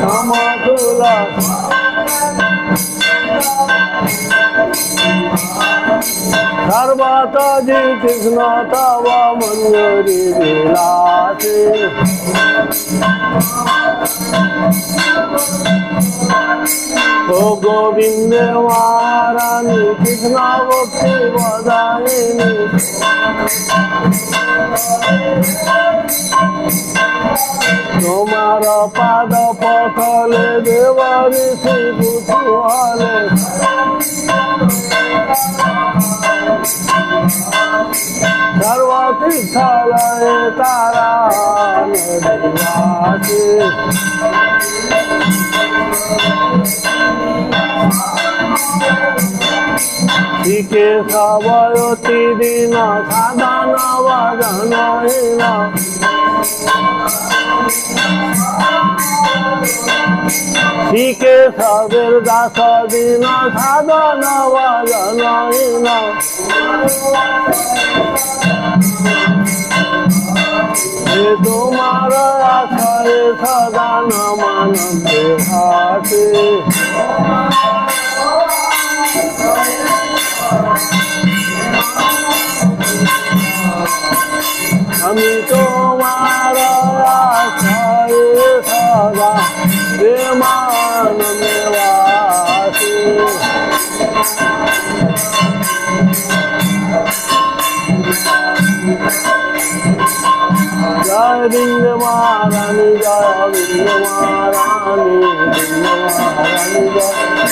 સમતુલ સર્વતજી કૃષ્ણ તવ મંજરી વિલાસે ઓ ગોવિંદ મહારાણી કૃષ્ણ ભક્તિ વધારીની તમારા પાદ પથલે દેવારી શ્રી કુતુહલે સર્વ તીર્થાલય તારા નદીવાસે શીખે સવયોતિ દિન સાધન વદન શીખે સવેર દાસ દિન સાધન વદન હે તુમાર આશ્રય સદા નમન દેહાતે আমি তোমার আশ্রয়ে সদা প্রেমান নিবাসী জয় বৃন্দ মহারানী জয় বৃন্দ মহারানী বৃন্দ মহারানী জয়